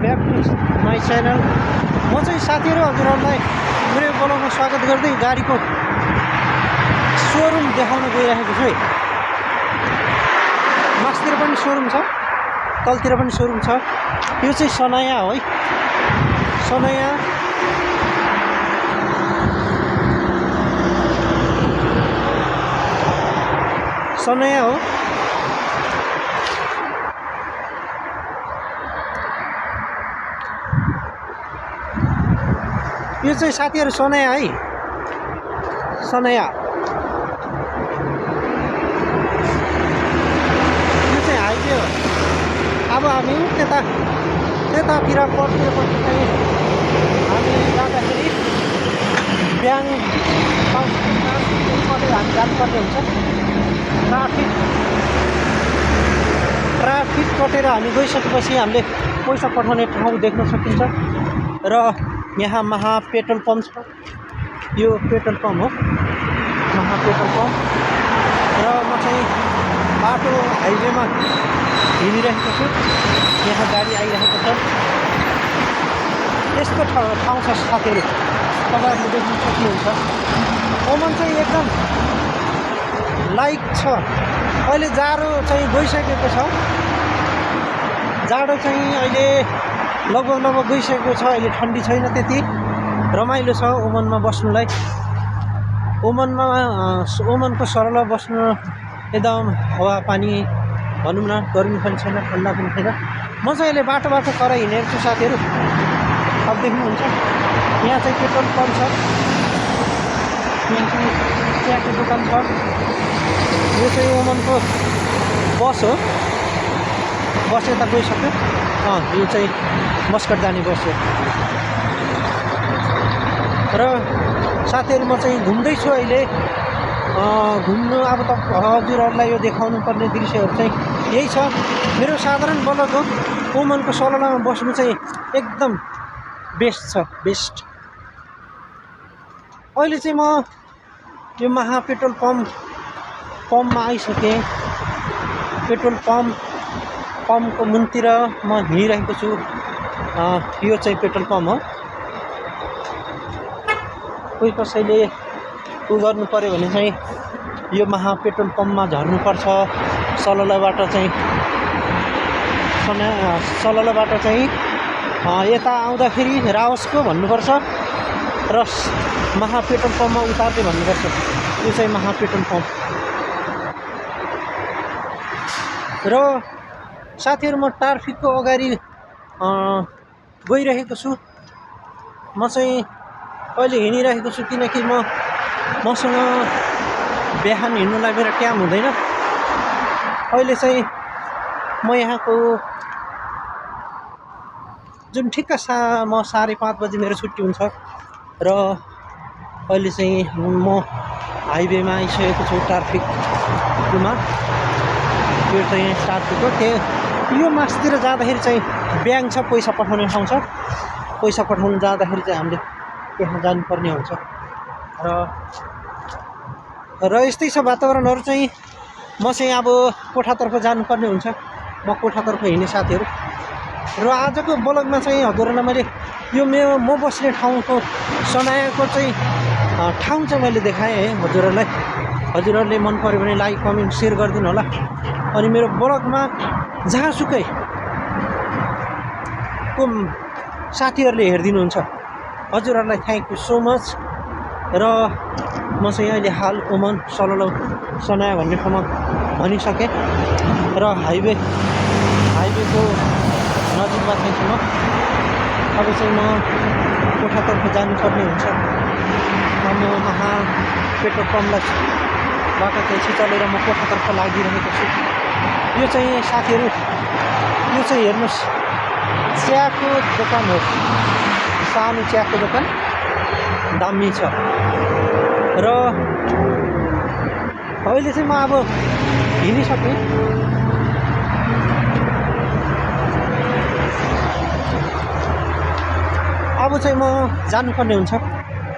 Back to my channel. म चाहिँ साथीहरू हजुरहरूलाई मेरो ब्लगमा स्वागत गर्दै गाडीको सोरुम देखाउन गइरहेको छु है। मास्तिर पनि सोरुम छ, तलतिर पनि सोरुम छ। यो चाहिँ सनाया हो है, सनाया सनाया हो। यो चाहिँ साथीहरू सनाया है, सनाया। यो चाहिँ हाइवे हो। अब हामी त्यतातिर पर्तिरपट्टि चाहिँ हामी जाँदाखेरि ब्याङ हाउसबाट हामी जानुपर्ने हुन्छ। ट्राफिक कटेर हामी गइसकेपछि हामीले पैसा पठाउने ठाउँ देख्न सकिन्छ। र यहाँ महा पेट्रोल पम्प छ। यो पेट्रोल पम्प हो, महा पेट्रोल पम्प। र म चाहिँ बाटो हाइवेमा हिँडिरहेको छु। यहाँ गाडी आइरहेको छ। यस्तो ठाउँ छ साथीहरू, तपाईँहरूले देख्न सक्नुहुन्छ। ओमन चाहिँ एकदम लाइक छ। अहिले जाडो चाहिँ गइसकेको छ। जाडो चाहिँ अहिले लगभग गइसकेको छ। अहिले ठन्डी छैन त्यति। रमाइलो छ ओमनमा बस्नुलाई। ओमनको सरलमा बस्नु एकदम हावापानी भनौँ न, गर्मी पनि छैन, ठन्डा पनि छैन। म चाहिँ अहिले बाटो कर हिँडेको छु साथीहरू। अब देख्नुहुन्छ यहाँ चाहिँ पेट्रोल पम्प छ, यहाँ चाहिँ चियाको दोकान छ। यो चाहिँ ओमनको बस हो। बस यता गइसक्यो। यो चाहिँ मस्कट जाने बस हो। र साथीहरू म चाहिँ घुम्दैछु अहिले। घुम्नु अब त हजुरहरूलाई यो देखाउनु पर्ने दृश्यहरू चाहिँ यही छ। मेरो साधारण ब्लग हो। ओमनको सललामा बस्नु चाहिँ एकदम बेस्ट छ, बेस्ट। अहिले चाहिँ म यो महा पेट्रोल पम्पमा आइसकेँ। पेट्रोल पम्पको मुनतिर म हिँडिरहेको छु। यो चाहिँ पेट्रोल पम्प हो। कोही कसैले गर्नु पऱ्यो भने चाहिँ यो महा पेट्रोल पम्पमा झर्नुपर्छ। सललाबाट चाहिँ यता आउँदाखेरि रावसको भन्नुपर्छ र महा पेट्रोल पम्पमा उतार्दै भन्नुपर्छ। यो चाहिँ महा पेट्रोल पम्प। र साथीहरू म ट्राफिकको अगाडि गइरहेको छु। म चाहिँ अहिले हिँडिरहेको छु किनकि मसँग बिहान हिँड्नुलाई मेरो टाइम हुँदैन। अहिले चाहिँ म यहाँको जुन ठिक्क म 5:30 बजी मेरो छुट्टी हुन्छ। र अहिले चाहिँ म हाइवेमा आइसकेको छु ट्राफिकमा। यो चाहिँ ट्राफिक हो। यो मासतिर जाँदाखेरि चाहिँ ब्याङ्क छ, पैसा पठाउने ठाउँ छ। पैसा पठाउनु जाँदाखेरि चाहिँ हामीले त्यहाँ जानुपर्ने हुन्छ। र यस्तै छ वातावरणहरू चाहिँ। म चाहिँ अब कोठातर्फ जानुपर्ने हुन्छ। म कोठातर्फ हिँडेँ साथीहरू। र आजको ब्लगमा चाहिँ हजुरहरूलाई मैले यो म बस्ने ठाउँको सनायाको चाहिँ ठाउँ चाहिँ मैले देखाएँ है हजुरहरूलाई। हजुरहरूले मन पऱ्यो भने लाइक कमेन्ट सेयर गरिदिनु होला। अनि मेरो ब्लगमा जहाँसुकै को साथीहरूले हेरिदिनुहुन्छ, हजुरहरूलाई थ्याङ्क यू सो मच। र म चाहिँ अहिले हाल ओमन सनाया भन्ने ठाउँमा भनिसकेँ। र हाइवेको नजिकमा चाहिँ छु म। अब चाहिँ म कोठातर्फ जानुपर्ने हुन्छ। म महा पेट्रोल पम्पबाट चाहिँ छिचलेर म कोठातर्फ लागिरहेको छु। यो चाहिँ साथीहरू, यो चाहिँ हेर्नुहोस् चियाको दोकान हो। सानो चियाको दोकान दामी छ। र अहिले चाहिँ म अब हिँडिसकेँ। अब चाहिँ म जानुपर्ने हुन्छ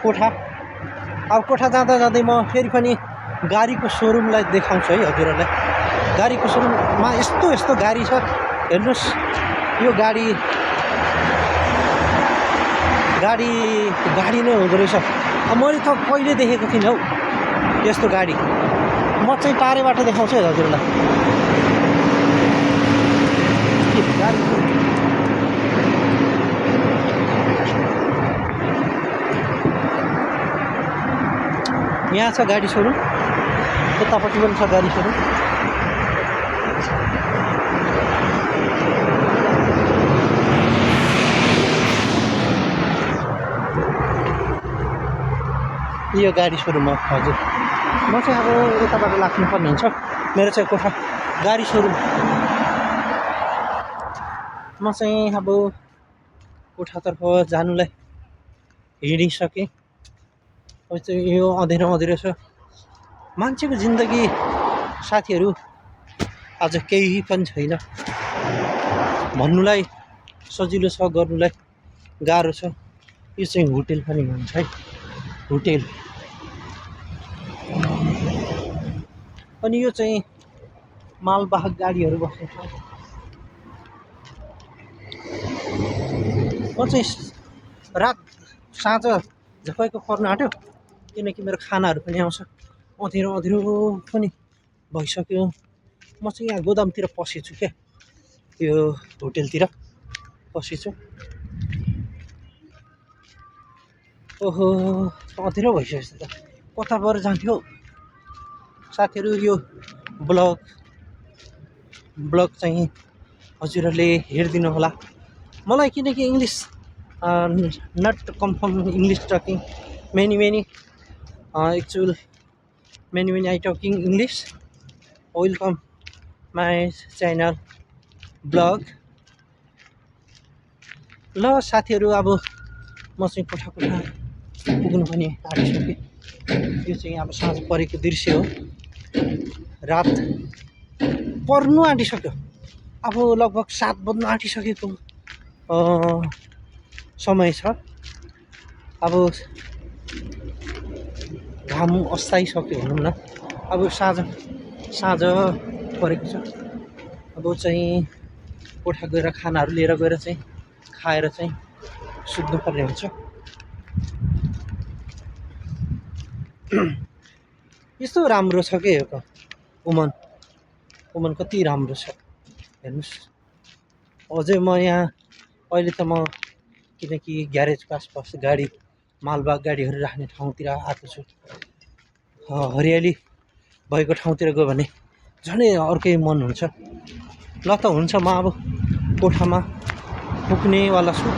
कोठा। अब कोठा जाँदा म फेरि पनि गाडीको सोरुमलाई देखाउँछु है हजुरहरूलाई। गाडीको सोरुममा यस्तो गाडी छ हेर्नुहोस्। यो गाडी गाडी गाडी नै हुँदो रहेछ। मैले त कहिले देखेको थिइनँ हौ यस्तो गाडी। म चाहिँ टाढेबाट देखाउँछु है हजुरलाई। गाडी यहाँ छ गाडी सोरुम, उतापट्टि पनि छ गाडी सोरुम। यो गाडी सोरुम हो हजुर। म चाहिँ अब यताबाट लाग्नुपर्ने हुन्छ। मेरो चाहिँ कोठा गाडी सोरुम। म चाहिँ अब कोठातर्फ जानुलाई हिँडिसकेँ। अब चाहिँ यो अँध्यारो अँध्यारो छ। मान्छेको जिन्दगी साथीहरू आज केही पनि छैन। भन्नुलाई सजिलो छ, गर्नुलाई गाह्रो छ। यो चाहिँ होटेल पनि भन्छ है, होटेल। अनि यो चाहिँ मालवाहक गाडीहरू बस्ने ठाउँ। म चाहिँ रात साँझ झपैको पर्न आँट्यो, किनकि मेरो खानाहरू पनि आउँछ। अँध्यारो अँध्यारो पनि भइसक्यो। म चाहिँ यहाँ गोदामतिर पसेछु क्या, यो होटेलतिर पसेछु। ओहो अँध्यारो भइसकेछ त, कता भएर जान्थ्यो साथीहरू। यो ब्लग चाहिँ हजुरहरूले हेरिदिनु होला मलाई, किनकि English not confirm English talking many I talking English. Welcome my channel blog. ल साथीहरू, अब म चाहिँ कोठा पुग्नु पनि आँटिसकेँ। यो चाहिँ अब साँझ परेको दृश्य हो। रात पर्नु आँटिसक्यो। अब लगभग 7 बज्न आँटिसकेको समय छ। अब घाम अस्ताइसक्यो भनौँ न। अब साँझ परेको छ। अब चाहिँ कोठा गएर खानाहरू लिएर गएर चाहिँ खाएर चाहिँ सुत्नुपर्ने हुन्छ। यस्तो राम्रो छ के यो ओमन कति राम्रो छ हेर्नुहोस्। अझै म यहाँ अहिले त म किनकि ग्यारेजको आसपास गाडी मालवाहक गाडीहरू राख्ने ठाउँतिर आएको छु। हरियाली भएको ठाउँतिर गयो भने झनै अर्कै मन हुन्छ। ल त हुन्छ, म अब कोठामा पुग्नेवाला छु।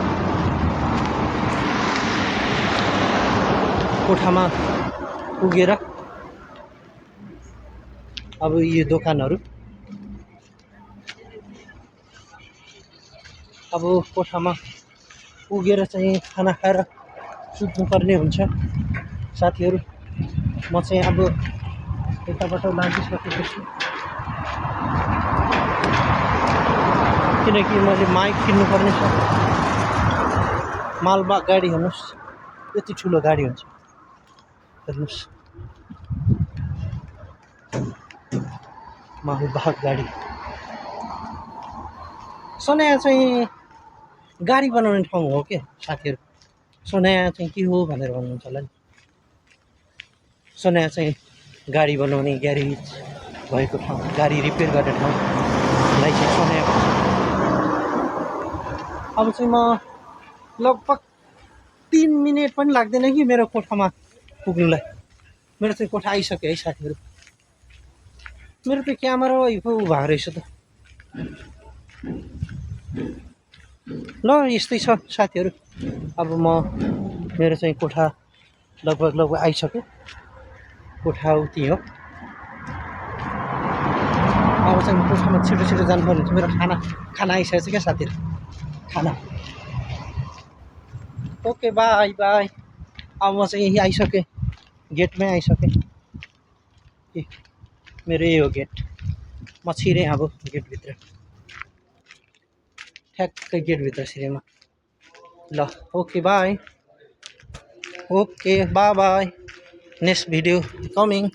कोठामा पुगेर अब यो दोकानहरू, अब कोठामा पुगेर चाहिँ खाना खाएर सुत्नुपर्ने हुन्छ साथीहरू। म चाहिँ अब यताबाट लागिसकेको छु, किनकि मैले माइक किन्नुपर्ने छ। मालवाहक गाडी हेर्नुहोस्, यति ठुलो गाडी हुन्छ हेर्नुहोस्। मालवाहक गाडी। सनाया चाहिँ गाडी बनाउने ठाउँ हो के साथीहरू। सनाया चाहिँ के हो भनेर भन्नुहुन्छ होला नि। सनाया चाहिँ गाडी बनाउने ग्यारेज भएको ठाउँ, गाडी रिपेयर गर्ने ठाउँलाई चाहिँ सनाया भन्छ। अब चाहिँ म लगभग 3 मिनट पनि लाग्दैन कि मेरो कोठामा पुग्नुलाई। मेरो चाहिँ कोठा आइसक्यो है साथीहरू। मेरो त क्यामेरा भएको रहेछ त। ल यस्तै छ साथीहरू। अब मेरो चाहिँ कोठा लगभग आइसक्यो। कोठा उति हो। अब चाहिँ कोठामा छिटो जानुपर्ने हुन्छ। मेरो खाना आइसकेको छ क्या साथीहरू, खाना। Okay by. अब म चाहिँ यही आइसकेँ, गेटमै आइसकेँ। मेरो यही हो गेट। म छिरेँ अब गेटभित्र, ठ्याक्कै गेटभित्र छिरेँ म। ल okay by. Next video coming.